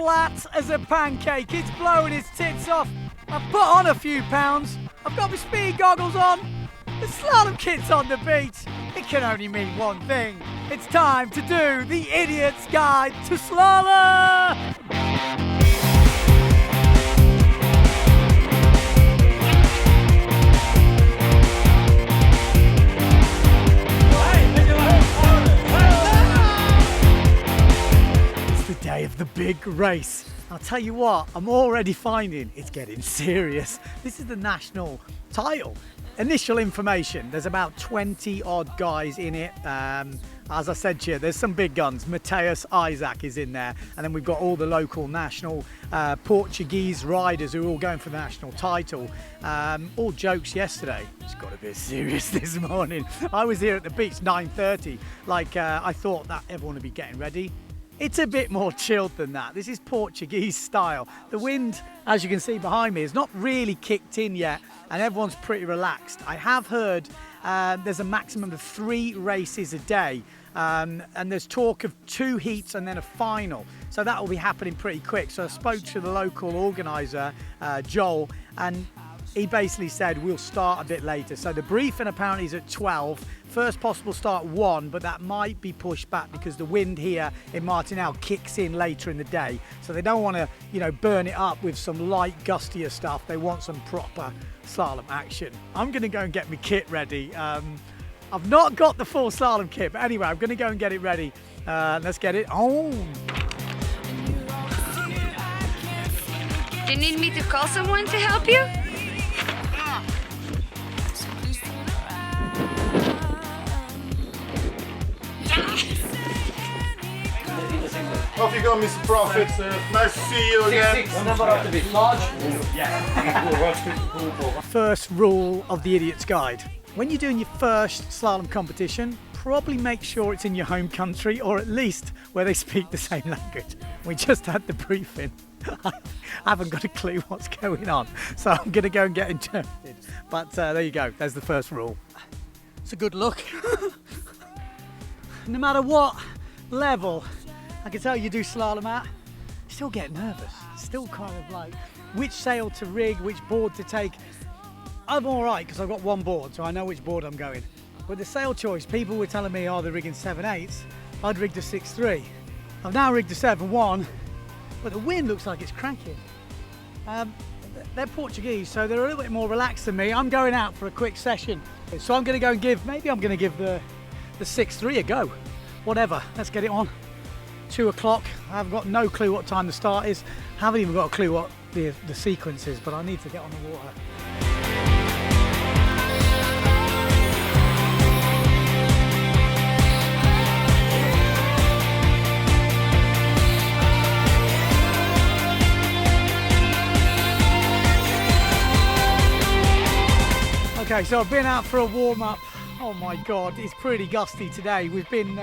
flat as a pancake. It's blowing its tits off. I've put on a few pounds. I've got my speed goggles on. The slalom kit's on the beat. It can only mean one thing. It's time to do the Idiot's Guide to Slalom! It's the day of the big race. I'll tell you what, I'm already finding it's getting serious. This is the national title. Initial information, there's about 20 odd guys in it. As I said to you, there's some big guns. Mateus Isaac is in there, and then we've got all the local national Portuguese riders who are all going for the national title. All jokes yesterday. It's got a bit serious this morning. I was here at the beach 9:30, I thought that everyone would be getting ready. It's a bit more chilled than that. This is Portuguese style. The wind, as you can see behind me, is not really kicked in yet, and everyone's pretty relaxed. I have heard there's a maximum of 3 races a day, and there's talk of 2 heats and then a final. So that will be happening pretty quick. So I spoke to the local organiser, Joel, and he basically said we'll start a bit later. So the briefing apparently is at 12. First possible start 1, but that might be pushed back because the wind here in Martinhal kicks in later in the day. So they don't want to, burn it up with some light, gustier stuff. They want some proper slalom action. I'm going to go and get my kit ready. I've not got the full slalom kit, but anyway, I'm going to go and get it ready. Let's get it on. Do you need me to call someone to help you? Off you go, Mr. Prophet. Nice to see you again. First rule of the Idiot's Guide. When you're doing your first slalom competition, probably make sure it's in your home country, or at least where they speak the same language. We just had the briefing. I haven't got a clue what's going on, so I'm going to go and get interpreted. But there you go, there's the first rule. It's a good look. No matter what level I can tell you do slalom at, you still get nervous. Still kind of like which sail to rig, which board to take. I'm all right because I've got one board, so I know which board I'm going. With the sail choice, people were telling me, oh, they're rigging 7/8. I'd rigged a 6/3. I've now rigged a 7/1, but the wind looks like it's cranking. They're Portuguese, so they're a little bit more relaxed than me. I'm going out for a quick session, so I'm going to go and give the 6/3 a go. Whatever, let's get it on. 2 o'clock. I've got no clue what time the start is. Haven't even got a clue what the sequence is, but I need to get on the water. Okay, so I've been out for a warm-up. Oh my God, it's pretty gusty today. We've been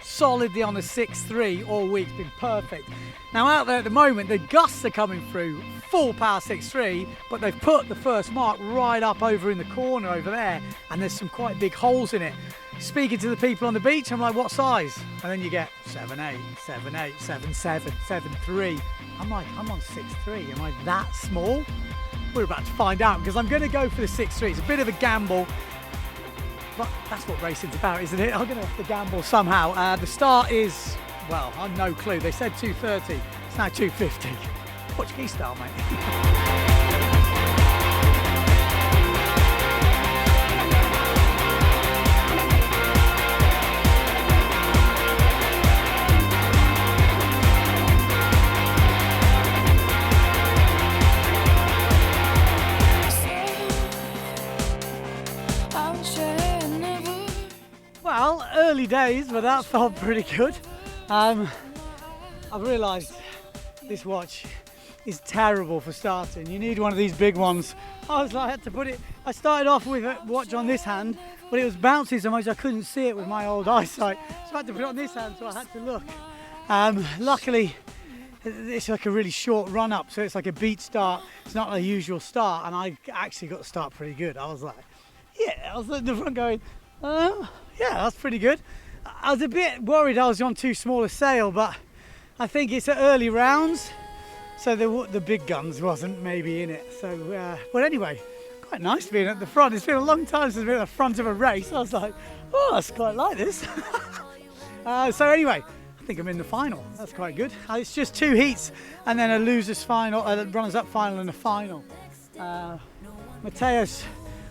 solidly on a 6/3 all week, it's been perfect. Now out there at the moment, the gusts are coming through, full power 6/3, but they've put the first mark right up over in the corner over there, and there's some quite big holes in it. Speaking to the people on the beach, I'm like, what size? And then you get 7/8, 7/8, 7/7, 7/3. I'm like, I'm on 6/3, am I that small? We're about to find out, because I'm going to go for the 6/3. It's a bit of a gamble. But that's what racing's about, isn't it? I'm going to have to gamble somehow. The start is, well, I've no clue. They said 2:30. It's now 2:50. Portuguese style, mate. Well, early days, but that felt pretty good. I've realised this watch is terrible for starting. You need one of these big ones. I had to put it. I started off with a watch on this hand, but it was bouncy so much I couldn't see it with my old eyesight. So I had to put it on this hand, so I had to look. Luckily, it's like a really short run up, so it's like a beat start. It's not a usual start, and I actually got to start pretty good. I was like, yeah, I was at the front going, yeah, that's pretty good. I was a bit worried I was on too small a sail, but I think it's at early rounds. So the big guns wasn't maybe in it. So, but anyway, quite nice being at the front. It's been a long time since I've been at the front of a race. I was like, oh, I quite like this. So anyway, I think I'm in the final. That's quite good. It's just 2 heats and then a losers final, a runners-up final and a final. Mateus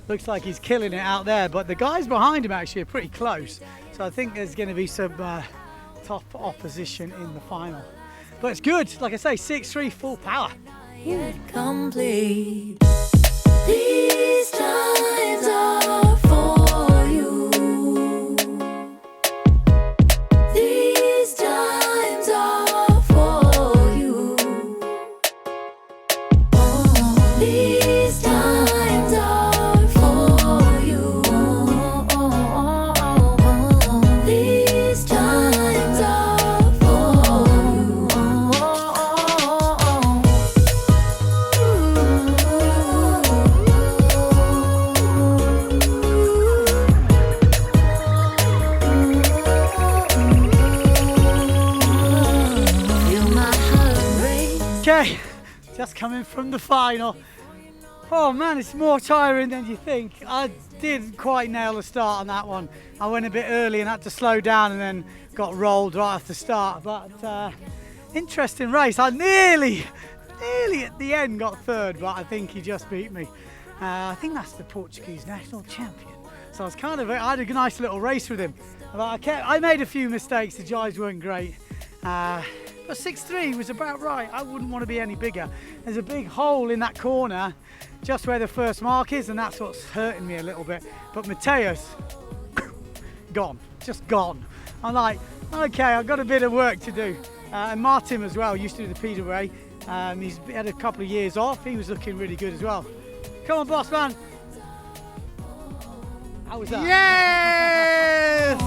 looks like he's killing it out there, but the guys behind him actually are pretty close. So I think there's going to be some top opposition in the final. But it's good, like I say, 6-3 full power. Complete. These times are for you. These times are for you. Oh, these times are for you. These times are for you. Okay, just coming from the final. Oh man, it's more tiring than you think. I didn't quite nail the start on that one. I went a bit early and had to slow down and then got rolled right off the start. But interesting race. I nearly at the end got third, but I think he just beat me. I think that's the Portuguese national champion. So I had a nice little race with him. But I made a few mistakes. The jives weren't great. But 6-3 was about right. I wouldn't want to be any bigger. There's a big hole in that corner just where the first mark is, and that's what's hurting me a little bit. But Mateus, gone, just gone. I'm like, okay, I've got a bit of work to do. And Martin as well, used to do the Peter Way. He's had a couple of years off. He was looking really good as well. Come on, boss man. How was that? Yes!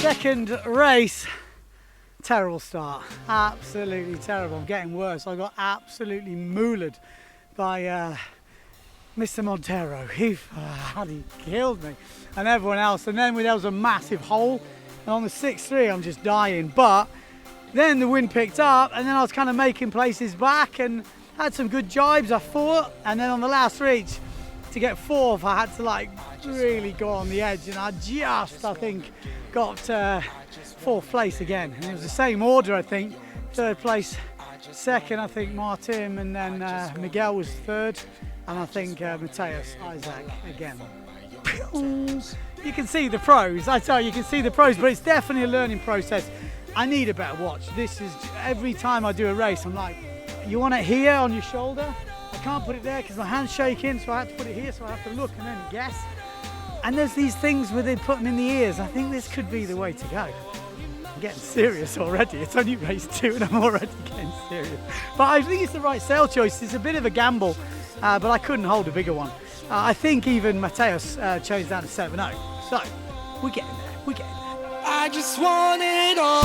Second race, terrible start, absolutely terrible. I'm getting worse. I got absolutely moolered by Mr. Montero. He killed me and everyone else. And then there was a massive hole, and on the 6-3 I'm just dying. But then the wind picked up, and then I was kind of making places back and had some good jibes, I thought. And then on the last reach, to get fourth, I had to like really go on the edge, and I think got fourth place again. And it was the same order, I think. Third place, second, I think Martin, and then Miguel was third, and I think Mateus, Isaac again. You can see the pros, I tell you, you can see the pros, but it's definitely a learning process. I need a better watch. This is, every time I do a race, I'm like, you want it here on your shoulder? I can't put it there because my hand's shaking, so I have to put it here, so I have to look and then guess. And there's these things where they put them in the ears. I think this could be the way to go. I'm getting serious already. It's only race 2 and I'm already getting serious. But I think it's the right sail choice. It's a bit of a gamble, but I couldn't hold a bigger one. I think even Mateus changed down to 7-0. So, we're getting there, we're getting there. I just want it all.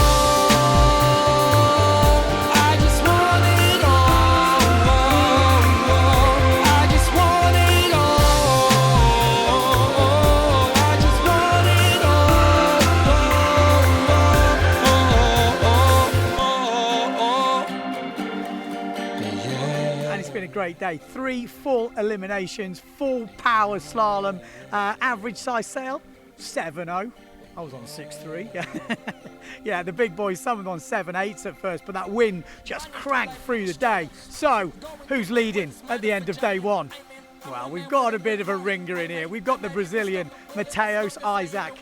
I just want it all. I just want it all. I just want it all. And it's been a great day. 3 full eliminations, full power slalom, average size sail, 7-0. I was on 6-3. Yeah, the big boys, some of them on 7-8s at first, but that wind just cranked through the day. So, who's leading at the end of day 1? Well, we've got a bit of a ringer in here. We've got the Brazilian, Mateus Isaac.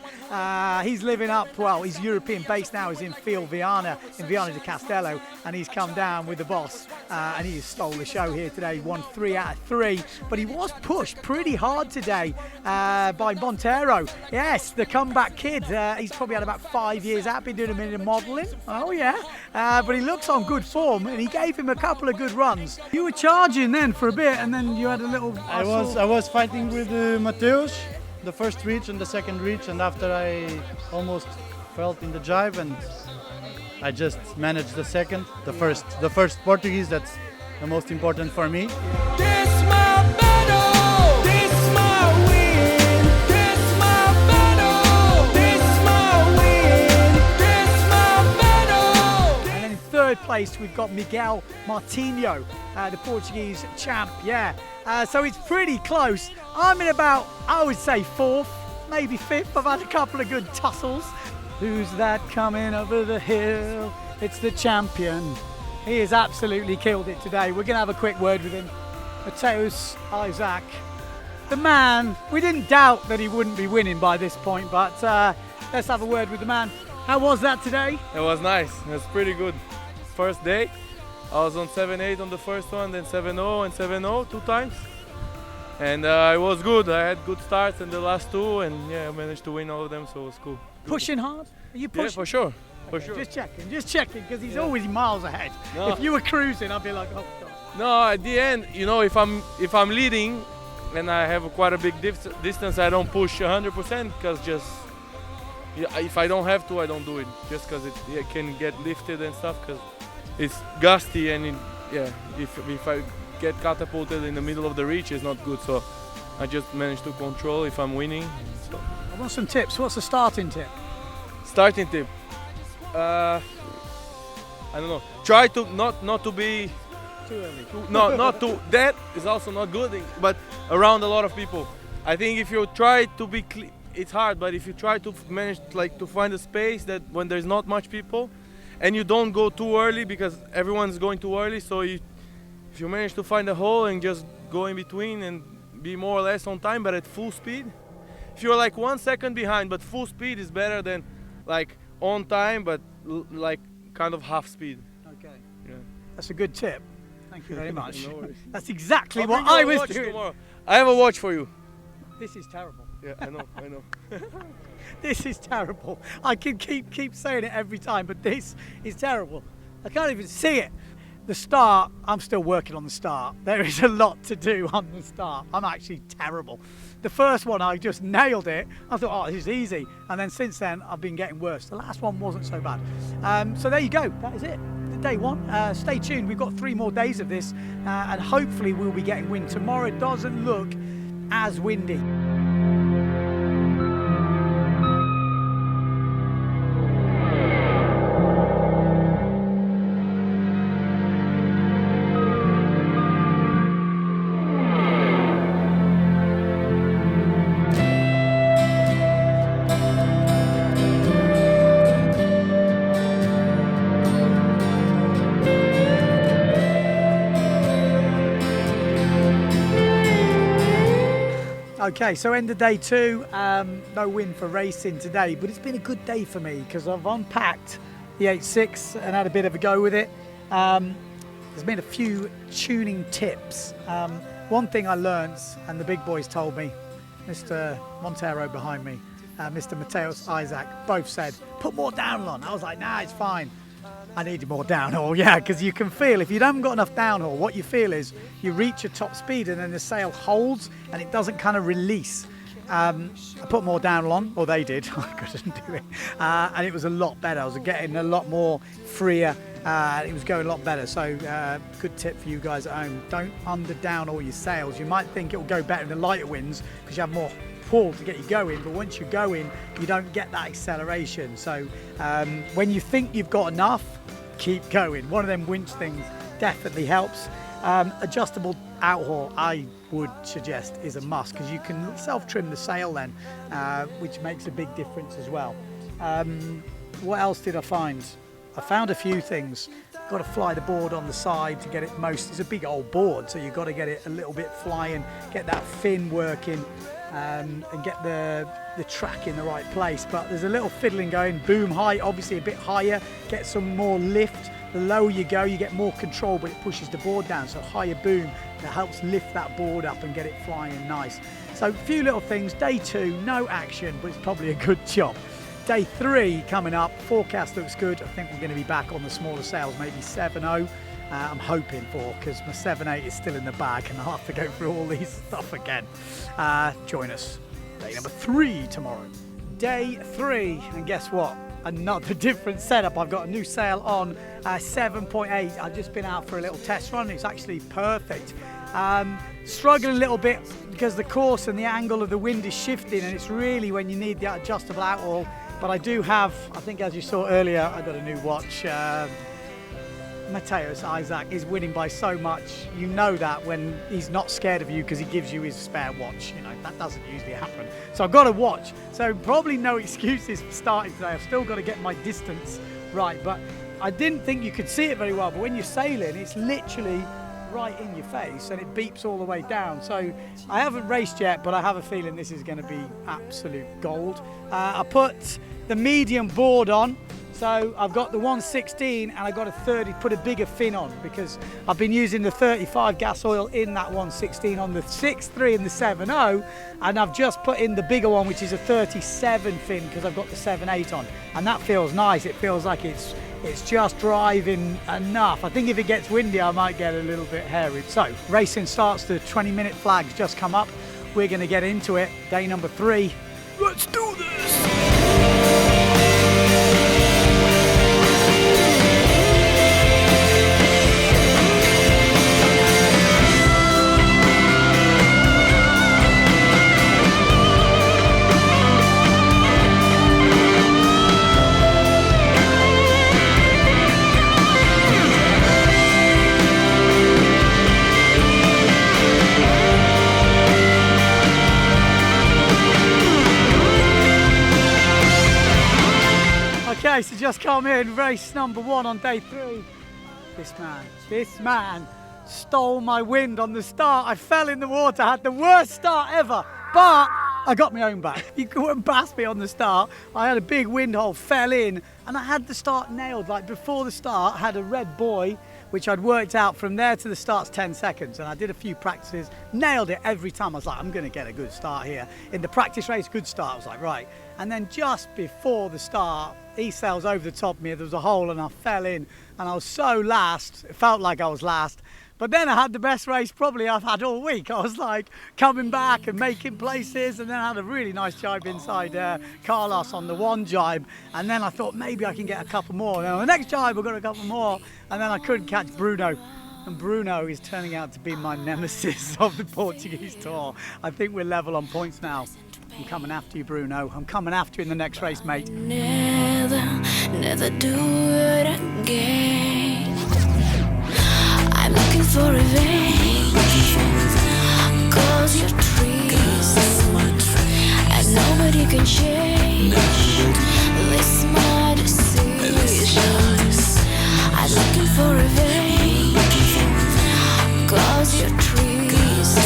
He's living up, well, he's European based now. He's in Viana de Castelo, and he's come down with the boss, and he stole the show here today. Won 3 out of 3, but he was pushed pretty hard today by Montero. Yes, the comeback kid. He's probably had about 5 years out, been doing a minute of modelling. Oh yeah, but he looks on good form, and he gave him a couple of good runs. You were charging then for a bit, and then you had a little I was fighting with Mateus, the first reach and the second reach, and after I almost fell in the jive, and I just managed the second, the first Portuguese. That's the most important for me. This my battle, this my win, this my battle, this my win, this my battle. And then in third place, we've got Miguel Martinhal, the Portuguese champ. Yeah, so it's pretty close. I'm in about, I would say, fourth, maybe fifth. I've had a couple of good tussles. Who's that coming over the hill? It's the champion. He has absolutely killed it today. We're going to have a quick word with him. Mateus Isaac, the man. We didn't doubt that he wouldn't be winning by this point, but let's have a word with the man. How was that today? It was nice. It was pretty good. First day, I was on 7-8 on the first one, then 7-0 and 7-0 two times. And it was good. I had good starts in the last two, and yeah, I managed to win all of them, so it was cool. Pushing hard? Are you pushing? Yeah, for sure. For Okay, sure. Just checking, because he's always miles ahead. No. If you were cruising, I'd be like, oh God. No, at the end, you know, if I'm leading and I have quite a big distance, I don't push 100% because just if I don't have to, I don't do it. Just because it can get lifted and stuff, because it's gusty, and if I get catapulted in the middle of the reach, it's not good. So I just manage to control if I'm winning. So. I want some tips. What's the starting tip? Starting tip. I don't know. Try to not to be Too early. not to. That is also not good, but around a lot of people. I think if you try to be it's hard, but if you try to manage to find a space that when there's not much people, and you don't go too early because everyone's going too early, so if you manage to find a hole and just go in between and be more or less on time but at full speed. If you're like 1 second behind, but full speed is better than like on time but like kind of half speed. Okay. Yeah. That's a good tip. Thank you very much. No worries. That's exactly I'll what bring you I a was watch doing. tomorrow. I have a watch for you. This is terrible. Yeah, I know. This is terrible. I can keep saying it every time, but this is terrible. I can't even see it. The start, I'm still working on the start. There is a lot to do on the start. I'm actually terrible. The first one, I just nailed it. I thought, oh, this is easy. And then since then, I've been getting worse. The last one wasn't so bad. So there you go. That is it. Day one. Stay tuned. We've got 3 more days of this, and hopefully we'll be getting wind. Tomorrow doesn't look as windy. Okay, so end of day 2, no win for racing today, but it's been a good day for me because I've unpacked the 8.6 and had a bit of a go with it. There's been a few tuning tips. One thing I learned, and the big boys told me, Mr. Montero behind me, Mr. Mateus Isaac, both said, put more downhill on. I was like, nah, it's fine. I needed more downhill, yeah, because you can feel, if you haven't got enough downhill, what you feel is you reach your top speed and then the sail holds and it doesn't kind of release. I put more downhill on, or they did, I couldn't do it, and it was a lot better. I was getting a lot more freer, it was going a lot better. So good tip for you guys at home, don't under downhill your sails. You might think it will go better in the lighter winds because you have more pull to get you going, but once you're going, you don't get that acceleration. So when you think you've got enough, keep going. One of them winch things definitely helps. Adjustable outhaul, I would suggest, is a must because you can self-trim the sail then, which makes a big difference as well. What else did I find? I found a few things. Got to fly the board on the side to get it most. It's a big old board, so you've got to get it a little bit flying, get that fin working, and get the track in the right place. But there's a little fiddling going. Boom height, obviously a bit higher, get some more lift. The lower you go, you get more control, but it pushes the board down. So higher boom, that helps lift that board up and get it flying nice. So a few little things. Day 2, no action, but it's probably a good job. Day 3 coming up, forecast looks good. I think we're going to be back on the smaller sails, maybe 7.0. I'm hoping for, because my 7.8 is still in the bag and I'll have to go through all these stuff again. Join us day number 3 tomorrow. Day 3, and guess what? Another different setup. I've got a new sail on 7.8. I've just been out for a little test run. It's actually perfect. Struggling a little bit because the course and the angle of the wind is shifting, and it's really when you need the adjustable outhaul. But I do have, I think as you saw earlier, I got a new watch. Mateusz Isaac is winning by so much. You know that when he's not scared of you because he gives you his spare watch. You know, that doesn't usually happen. So I've got a watch. So probably no excuses for starting today. I've still got to get my distance right. But I didn't think you could see it very well. But when you're sailing, it's literally right in your face and it beeps all the way down. So I haven't raced yet, but I have a feeling this is going to be absolute gold. I put the medium board on. So I've got the 116 and I got a 30, put a bigger fin on because I've been using the 35 gas oil in that 116 on the 6.3 and the 7.0, and I've just put in the bigger one, which is a 37 fin, because I've got the 7.8 on, and that feels nice. It feels like it's just driving enough. I think if it gets windy I might get a little bit hairy. So racing starts, the 20-minute flag's just come up. We're going to get into it. Day number 3. Let's do this! Okay, so just come in, race number 1 on day 3. This man stole my wind on the start. I fell in the water, had the worst start ever, but I got my own back. You couldn't pass me on the start. I had a big wind hole, fell in, and I had the start nailed. Like before the start, I had a red buoy, which I'd worked out from there to the start's 10 seconds. And I did a few practices, nailed it every time. I was like, I'm gonna get a good start here. In the practice race, good start. I was like, right. And then just before the start, he sails over the top of me. There was a hole and I fell in and I was so last. It felt like I was last. But then I had the best race probably I've had all week. I was like coming back and making places, and then I had a really nice jibe inside Carlos on the 1 jibe, and then I thought maybe I can get a couple more. And on the next jibe I got a couple more, and then I couldn't catch Bruno. And Bruno is turning out to be my nemesis of the Portuguese tour. I think we're level on points now. I'm coming after you, Bruno. I'm coming after you in the next race, mate. Never do it again. I'm looking for revenge, 'cause you're trees, and nobody can change this my decision. I'm looking for revenge, 'cause you're trees,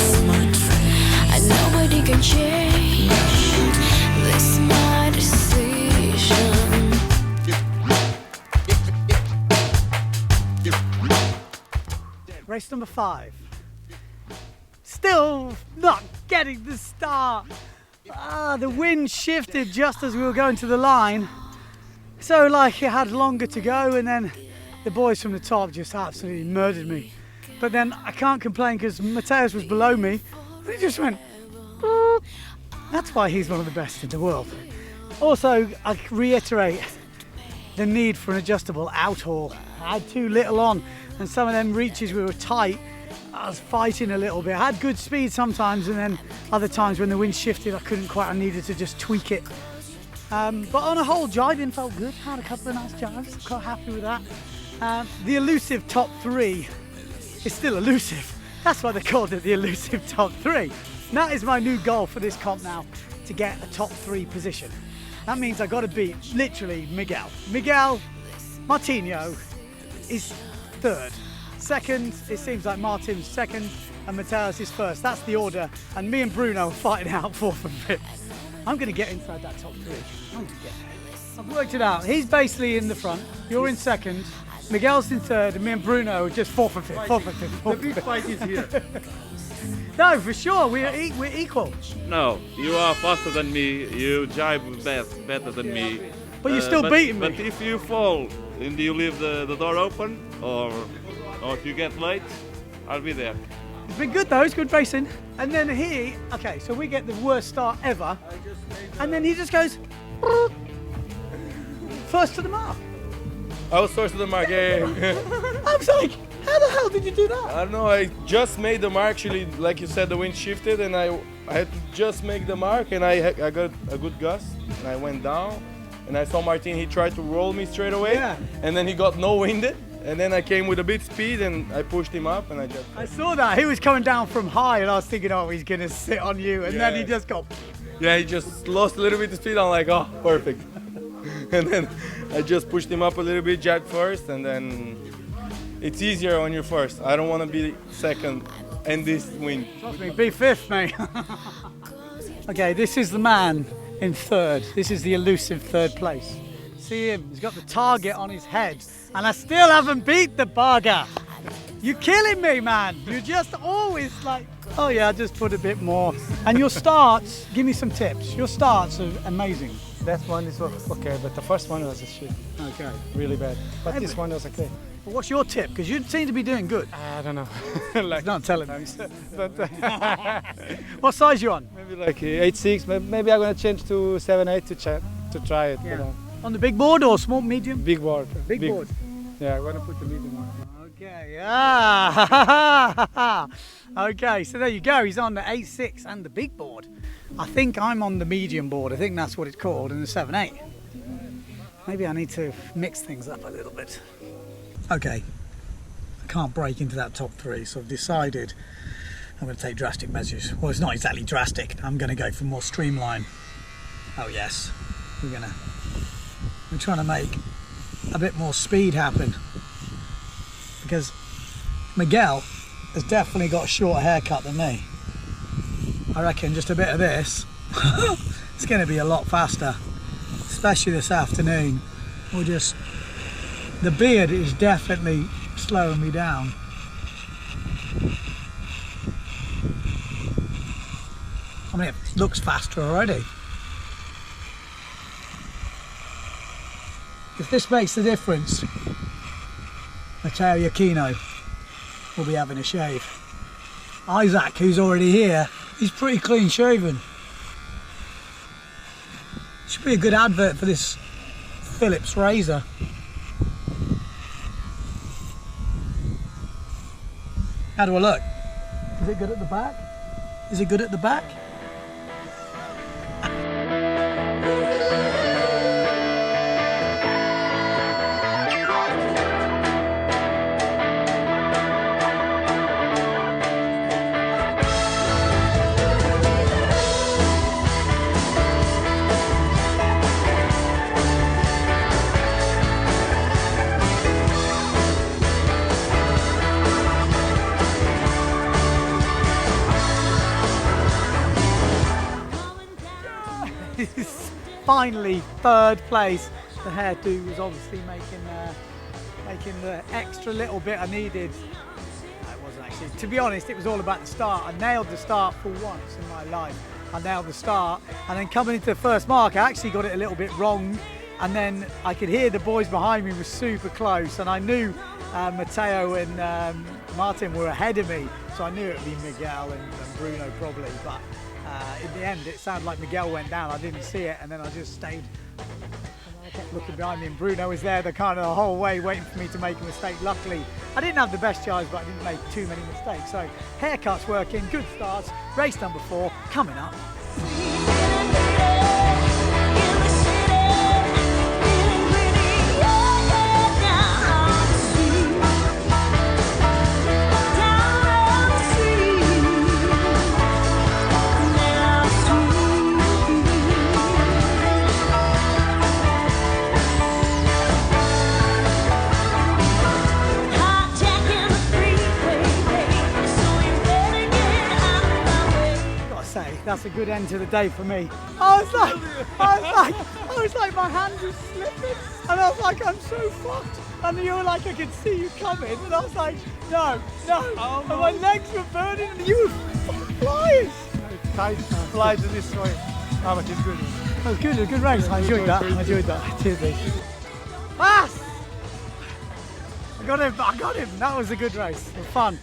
and nobody can change this my decision. Race number 5. Still not getting the start. The wind shifted just as we were going to the line. So like it had longer to go, and then the boys from the top just absolutely murdered me. But then I can't complain because Mateusz was below me. And he just went, boop. That's why he's one of the best in the world. Also, I reiterate the need for an adjustable outhaul. I had too little on, and some of them reaches we were tight. I was fighting a little bit. I had good speed sometimes, and then other times when the wind shifted, I couldn't quite. I needed to just tweak it. But on a whole, jibing felt good. Had a couple of nice jives. Quite happy with that. The elusive top 3 is still elusive. That's why they called it the elusive top 3. And that is my new goal for this comp now, to get a top 3 position. That means I got to beat literally Miguel. Miguel Martinhal is 3rd. 2nd, it seems like Martin's 2nd and Mateusz is 1st. That's the order. And me and Bruno are fighting out 4th and 5th. I'm going to get inside that top 3. I'm going to get there. I've worked it out. He's basically in the front. You're in 2nd. Miguel's in 3rd. And me and Bruno are just 4th and 5th. 4th and 5th. The big fight is here. No, for sure. We're equal. No, you are faster than me. You jibe better than me. But you're still beating me. But if you fall, do you leave the door open, or Or if you get late, I'll be there. It's been good though, it's good racing. And then he, okay, so we get the worst start ever. And then he just goes, first to the mark. I was first to the mark, yeah. I was like, how the hell did you do that? I don't know, I just made the mark. Actually, like you said, the wind shifted and I had to just make the mark, and I got a good gust and I went down and I saw Martin, he tried to roll me straight away, Yeah. and then he got no winded, and then I came with a bit speed and I pushed him up and I saw that. He was coming down from high and I was thinking, oh, he's going to sit on you. And then Yeah. he just got... Yeah, he just lost a little bit of speed. I'm like, oh, perfect. And then I just pushed him up a little bit, jack first, and then it's easier when you're first. I don't want to be second and this wind. Trust me, be fifth, mate. Okay, this is the man in third. This is the elusive third place. See him, he's got the target on his head. And I still haven't beat the bugger. You're killing me, man. You're just always like, oh yeah, I just put a bit more. And your starts, give me some tips. Your starts are amazing. That one is okay, but the first one was a shit, Okay. really bad. But this one was okay. But what's your tip? Because you seem to be doing good. I don't know. Like, not telling me. But What size you on? maybe like 8.6. Maybe I'm gonna change to 7.8 to try it. You know. On the big board or small, medium? Big board. Big board. Yeah, I'm gonna put the medium one. Okay, ah, okay, so there you go. He's on the 8.6 and the big board. I think I'm on the medium board. I think that's what it's called, and the 7.8. Maybe I need to mix things up a little bit. Okay, I can't break into that top three, so I've decided I'm going to take drastic measures. Well, it's not exactly drastic. I'm going to go for more streamline. Oh yes, we're trying to make a bit more speed happen, because Miguel has definitely got a shorter haircut than me. I reckon just a bit of this, it's going to be a lot faster, especially this afternoon. The beard is definitely slowing me down. I mean, it looks faster already. If this makes the difference, Matteo Iachino will be having a shave. Isaac, who's already here, he's pretty clean shaven. Should be a good advert for this Philips razor. How do I look? Is it good at the back? Is it good at the back? Finally, third place. The hairdo was obviously making the extra little bit I needed. No, it wasn't actually. To be honest, it was all about the start. I nailed the start for once in my life. I nailed the start, and then coming into the first mark, I actually got it a little bit wrong. And then I could hear the boys behind me were super close, and I knew Matteo and Martin were ahead of me, so I knew it would be Miguel and Bruno probably. But in the end, it sounded like Miguel went down. I didn't see it, and then I just stayed. I kept looking behind me, and Bruno was there the whole way, waiting for me to make a mistake. Luckily, I didn't have the best drives, but I didn't make too many mistakes. So haircuts working, good starts. Race number 4 coming up. That's a good end to the day for me. I was like, my hand was slipping, and I was like, I'm so fucked. And you were like, I could see you coming, and I was like, no. Oh, and my legs were burning, and you were fucking flying. Tight fly to this way. Oh, but it's good. That was good. It was a good race. I enjoyed that. Cheers, mate. I got him. That was a good race. Fun.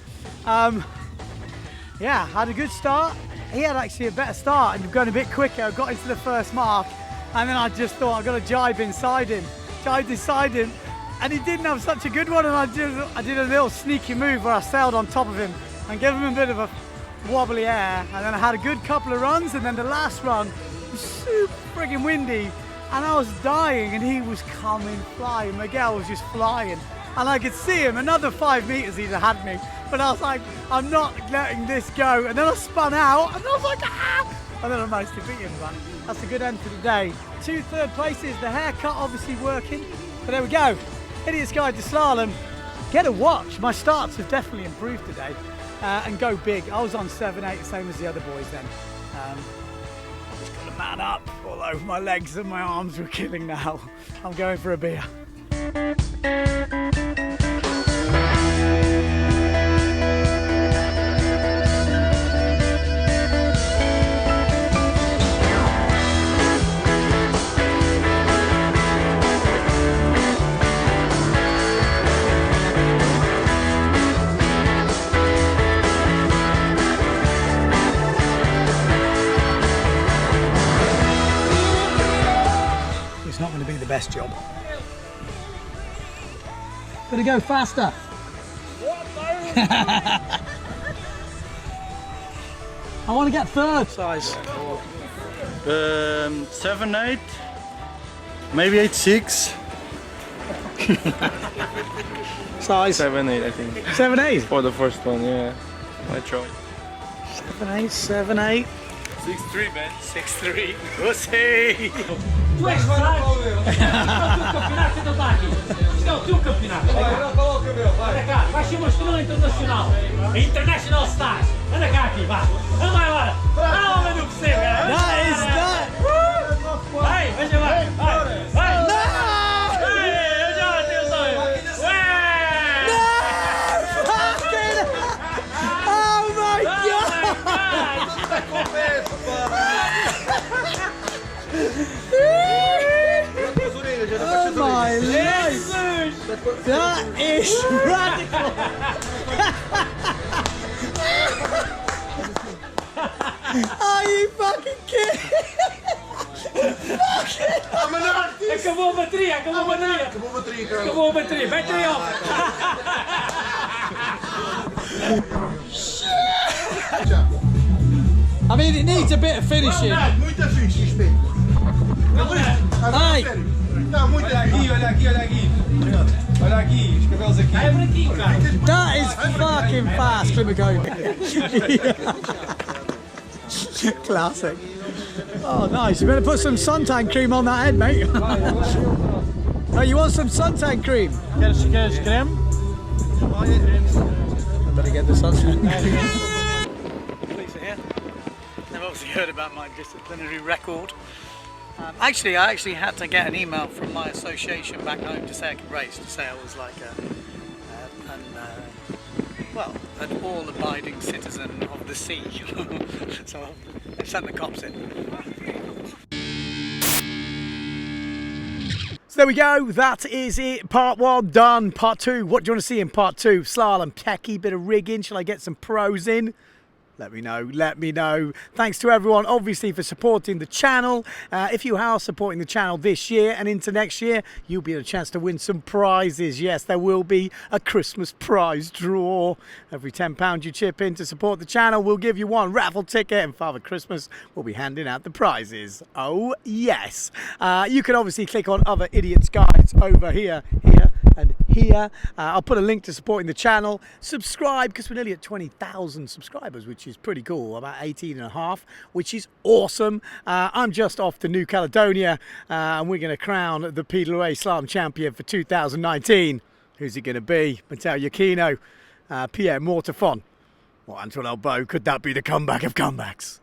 Yeah, had a good start. He had actually a better start and going a bit quicker. I got into the first mark and then I just thought I got to jibe inside him. Jibed inside him and he didn't have such a good one, and I did a little sneaky move where I sailed on top of him and gave him a bit of a wobbly air, and then I had a good couple of runs, and then the last run was super friggin' windy and I was dying and he was coming flying. Miguel was just flying and I could see him another 5 meters he'd have had me, but I was like, I'm not letting this go. And then I spun out and I was like, ah! And then I managed to beat him. But that's a good end to the day. 2 third places, the haircut obviously working, but there we go. Idiot's Guide to Slalom. Get a watch. My starts have definitely improved today, and go big. I was on 7-8, same as the other boys then. Just got to man up, although my legs and my arms were killing now. I'm going for a beer. It's not going to be the best job. Gotta go faster. I want to get third. Size. 7-8, maybe 8-6. Size. 7-8, I think. 7-8. For the first one, yeah. I tried. 7-8. 6-3, man. 6-3. Pussy. Tu hai sparato campionato do Daki. Isto é o teu campeonato. Anda cá, vais ser uma estrela internacional. International Stars. Anda cá aqui, vá. Anda agora. Ah, homem do que sei, cara. That is that. Vai, veja lá. Vai, vai. Não! Eu já tenho o sonho. Oh my God! Oh my life! That is radical! Are you fucking kidding? I'm an artist! Acabou a bateria, acabou a bateria. Acabou a bateria, battery off. I mean, it needs a bit of finishing. Muita fixe, respeito. Ai! Não, muita fixe. Olha aqui, olha aqui. Olha aqui, os cabelos aqui. É branquinho, cara. That is fucking fast, Klimigo. Classic. Oh, nice. You better put some suntan cream on that head, mate. Oh, you want some suntan cream? Queres creme? I better get the suntan cream. Police are here. They've obviously heard about my disciplinary record. I actually had to get an email from my association back home to say I could race, to say I was like an all-abiding citizen of the sea. So they've sent the cops in. So there we go, that is it. Part 1 done. Part 2, what do you want to see in part 2? Slalom, techie, bit of rigging. Shall I get some pros in? Let me know, let me know. Thanks to everyone, obviously, for supporting the channel. If you are supporting the channel this year and into next year, you'll be a chance to win some prizes. Yes, there will be a Christmas prize draw. Every £10 you chip in to support the channel, we'll give you one raffle ticket, and Father Christmas will be handing out the prizes. Oh, yes. You can obviously click on other idiots' guides over here, and here. I'll put a link to supporting the channel. Subscribe, because we're nearly at 20,000 subscribers, which is pretty cool. About 18.5, which is awesome. I'm just off to New Caledonia, and we're going to crown the PWA Slalom champion for 2019. Who's it going to be? Matteo Iachino, Pierre Mortefon, or Antoine Albo? Could that be the comeback of comebacks?